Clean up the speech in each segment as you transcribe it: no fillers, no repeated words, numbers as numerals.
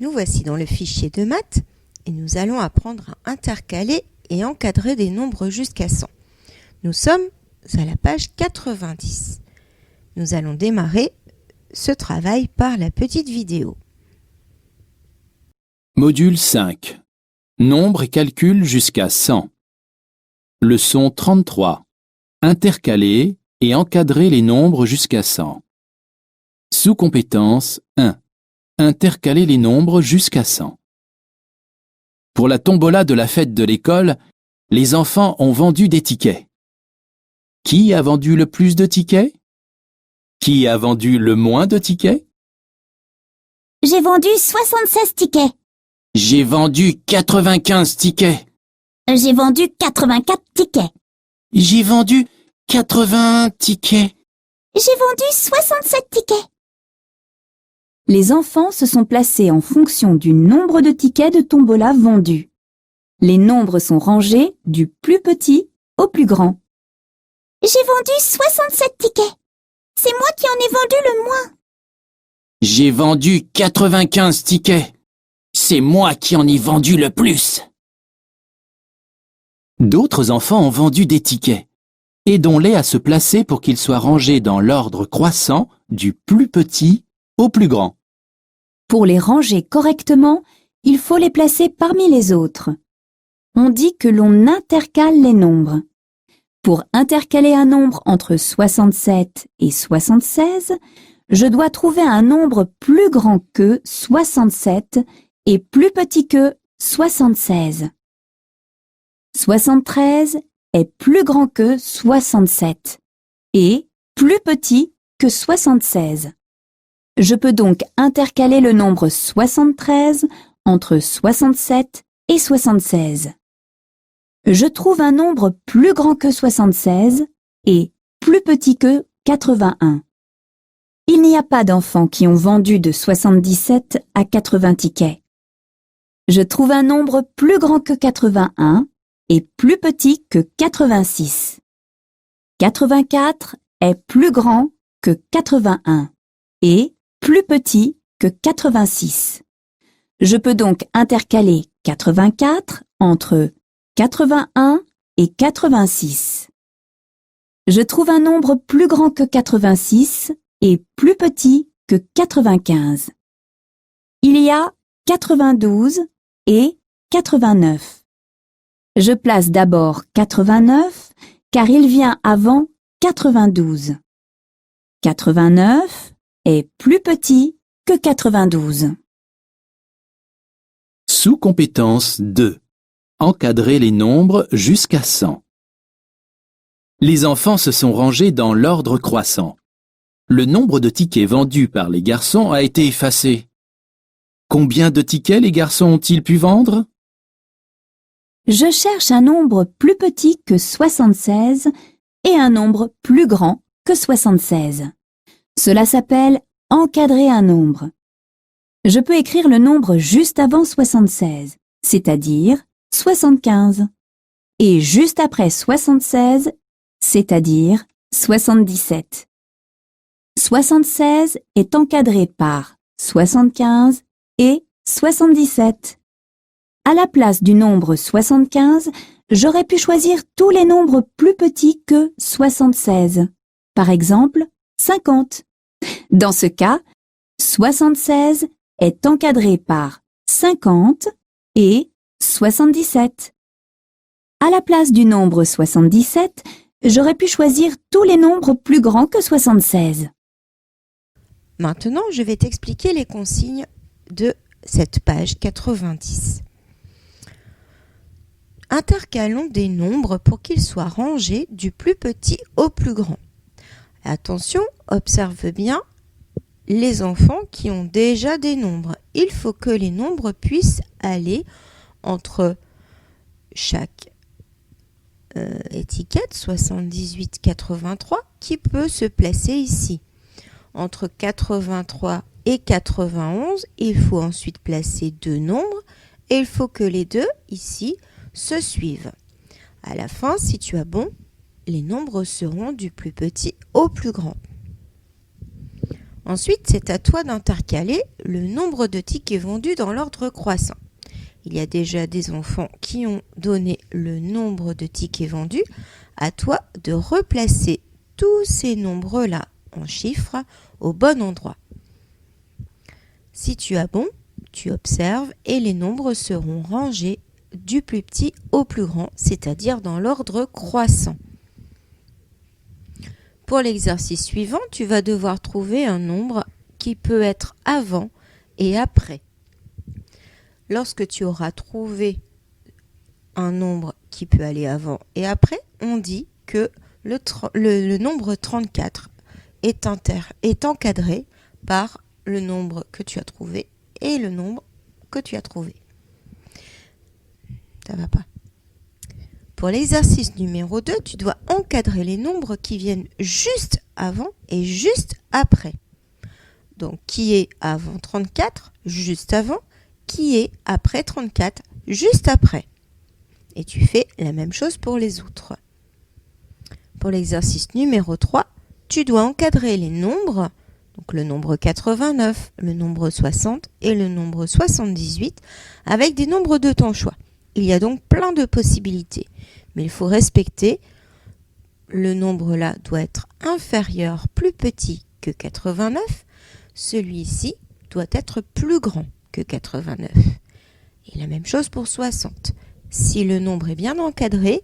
Nous voici dans le fichier de maths et nous allons apprendre à intercaler et encadrer des nombres jusqu'à 100. Nous sommes à la page 90. Nous allons démarrer ce travail par la petite vidéo. Module 5. Nombres et calculs jusqu'à 100. Leçon 33. Intercaler et encadrer les nombres jusqu'à 100. Sous-compétence 1. Intercaler les nombres jusqu'à 100. Pour la tombola de la fête de l'école, les enfants ont vendu des tickets. Qui a vendu le plus de tickets? Qui a vendu le moins de tickets? J'ai vendu 76 tickets. J'ai vendu 95 tickets. J'ai vendu 84 tickets. J'ai vendu 80 tickets. J'ai vendu 67 tickets. Les enfants se sont placés en fonction du nombre de tickets de tombola vendus. Les nombres sont rangés du plus petit au plus grand. J'ai vendu 67 tickets. C'est moi qui en ai vendu le moins. J'ai vendu 95 tickets. C'est moi qui en ai vendu le plus. D'autres enfants ont vendu des tickets. Aidons-les à se placer pour qu'ils soient rangés dans l'ordre croissant du plus petit au plus grand. Pour les ranger correctement, il faut les placer parmi les autres. On dit que l'on intercale les nombres. Pour intercaler un nombre entre 67 et 76, je dois trouver un nombre plus grand que 67 et plus petit que 76. 73 est plus grand que 67 et plus petit que 76. Je peux donc intercaler le nombre 73 entre 67 et 76. Je trouve un nombre plus grand que 76 et plus petit que 81. Il n'y a pas d'enfants qui ont vendu de 77 à 80 tickets. Je trouve un nombre plus grand que 81 et plus petit que 86. 84 est plus grand que 81 et plus petit que 86. Je peux donc intercaler 84 entre 81 et 86. Je trouve un nombre plus grand que 86 et plus petit que 95. Il y a 92 et 89. Je place d'abord 89 car il vient avant 92. 89 est plus petit que 92. Sous-compétence 2. Encadrer les nombres jusqu'à 100. Les enfants se sont rangés dans l'ordre croissant. Le nombre de tickets vendus par les garçons a été effacé. Combien de tickets les garçons ont-ils pu vendre? Je cherche un nombre plus petit que 76 et un nombre plus grand que 76. Cela s'appelle encadrer un nombre. Je peux écrire le nombre juste avant 76, c'est-à-dire 75, et juste après 76, c'est-à-dire 77. 76 est encadré par 75 et 77. À la place du nombre 75, j'aurais pu choisir tous les nombres plus petits que 76. Par exemple, 50. Dans ce cas, 76 est encadré par 50 et 77. À la place du nombre 77, j'aurais pu choisir tous les nombres plus grands que 76. Maintenant, je vais t'expliquer les consignes de cette page 90. Intercalons des nombres pour qu'ils soient rangés du plus petit au plus grand. Attention, observe bien les enfants qui ont déjà des nombres. Il faut que les nombres puissent aller entre chaque étiquette, 78, 83, qui peut se placer ici. Entre 83 et 91, il faut ensuite placer deux nombres et il faut que les deux, ici, se suivent. À la fin, si tu as bon, les nombres seront du plus petit au plus grand. Ensuite, c'est à toi d'intercaler le nombre de tickets vendus dans l'ordre croissant. Il y a déjà des enfants qui ont donné le nombre de tickets vendus. À toi de replacer tous ces nombres-là en chiffres au bon endroit. Si tu as bon, tu observes et les nombres seront rangés du plus petit au plus grand, c'est-à-dire dans l'ordre croissant. Pour l'exercice suivant, tu vas devoir trouver un nombre qui peut être avant et après. Lorsque tu auras trouvé un nombre qui peut aller avant et après, on dit que le nombre 34 est encadré par le nombre que tu as trouvé et le nombre que tu as trouvé. Ça va pas. Pour l'exercice numéro 2, tu dois encadrer les nombres qui viennent juste avant et juste après. Donc, qui est avant 34, juste avant, qui est après 34, juste après. Et tu fais la même chose pour les autres. Pour l'exercice numéro 3, tu dois encadrer les nombres, donc le nombre 89, le nombre 60 et le nombre 78, avec des nombres de ton choix. Il y a donc plein de possibilités, mais il faut respecter, le nombre là doit être inférieur, plus petit que 89, celui-ci doit être plus grand que 89. Et la même chose pour 60. Si le nombre est bien encadré,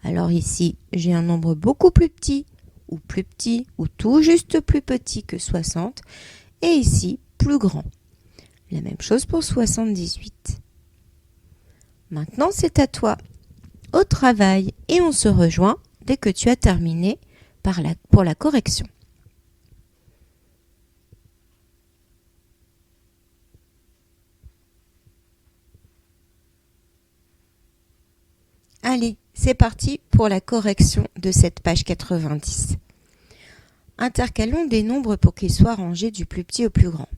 alors ici j'ai un nombre beaucoup plus petit ou tout juste plus petit que 60 et ici plus grand. La même chose pour 78. Maintenant, c'est à toi au travail et on se rejoint dès que tu as terminé pour la correction. Allez, c'est parti pour la correction de cette page 90. Intercalons des nombres pour qu'ils soient rangés du plus petit au plus grand.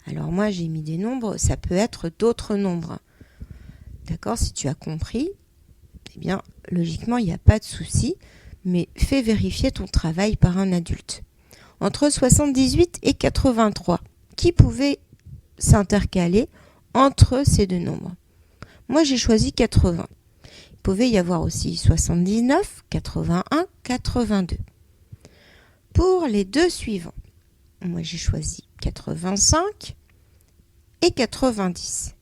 Alors moi, j'ai mis des nombres, ça peut être d'autres nombres. D'accord, si tu as compris, eh bien, logiquement, il n'y a pas de souci, mais fais vérifier ton travail par un adulte. Entre 78 et 83, qui pouvait s'intercaler entre ces deux nombres? Moi, j'ai choisi 80. Il pouvait y avoir aussi 79, 81, 82. Pour les deux suivants, moi, j'ai choisi 85 et 90.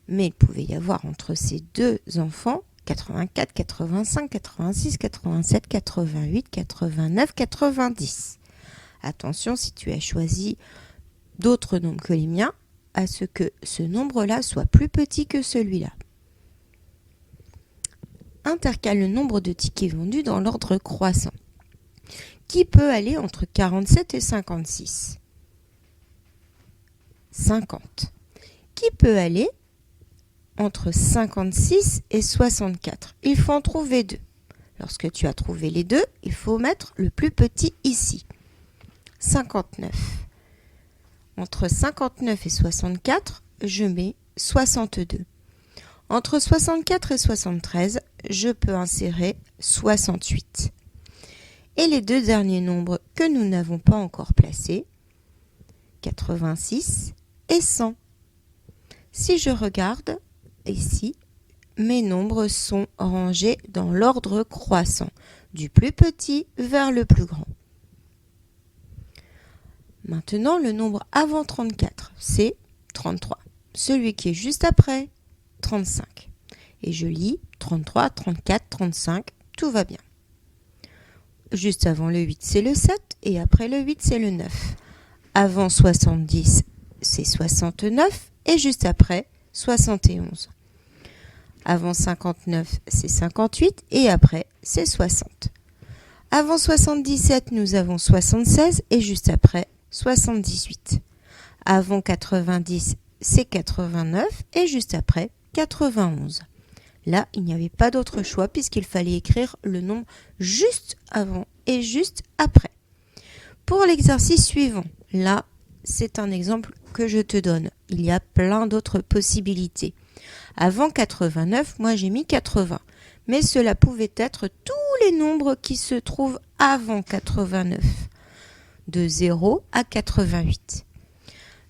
Mais il pouvait y avoir entre ces deux enfants 84, 85, 86, 87, 88, 89, 90. Attention, si tu as choisi d'autres nombres que les miens, à ce que ce nombre-là soit plus petit que celui-là. Intercale le nombre de tickets vendus dans l'ordre croissant, qui peut aller entre 47 et 56. 50. Qui peut aller entre 56 et 64. Il faut en trouver deux. Lorsque tu as trouvé les deux, il faut mettre le plus petit ici. 59. Entre 59 et 64, je mets 62. Entre 64 et 73, je peux insérer 68. Et les deux derniers nombres que nous n'avons pas encore placés, 86 et 100. Si je regarde, ici, mes nombres sont rangés dans l'ordre croissant, du plus petit vers le plus grand. Maintenant, le nombre avant 34, c'est 33. Celui qui est juste après, 35. Et je lis 33, 34, 35, tout va bien. Juste avant le 8, c'est le 7 et après le 8, c'est le 9. Avant 70, c'est 69 et juste après, 71. Avant 59, c'est 58 et après, c'est 60. Avant 77, nous avons 76 et juste après, 78. Avant 90, c'est 89 et juste après, 91. Là, il n'y avait pas d'autre choix puisqu'il fallait écrire le nombre juste avant et juste après. Pour l'exercice suivant, là, c'est un exemple que je te donne. Il y a plein d'autres possibilités. Avant 89, moi j'ai mis 80. Mais cela pouvait être tous les nombres qui se trouvent avant 89. de 0 à 88.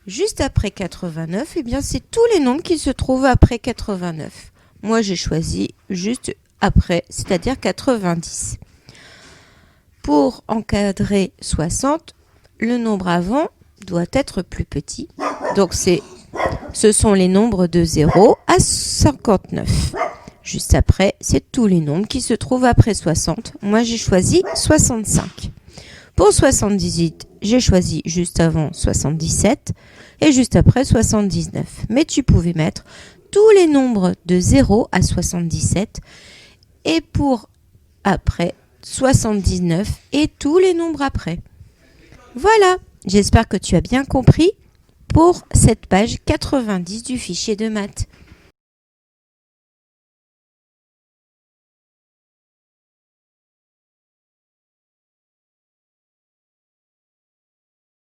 Juste après 89, eh bien, c'est tous les nombres qui se trouvent après 89. Moi, j'ai choisi juste après, c'est-à-dire 90. Pour encadrer 60, le nombre avant doit être plus petit. Donc, ce sont les nombres de 0 à 59. Juste après, c'est tous les nombres qui se trouvent après 60. Moi, j'ai choisi 65. Pour 78, j'ai choisi juste avant 77 et juste après 79. Mais tu pouvais mettre tous les nombres de 0 à 77 et pour après 79 et tous les nombres après. Voilà, j'espère que tu as bien compris pour cette page 90 du fichier de maths.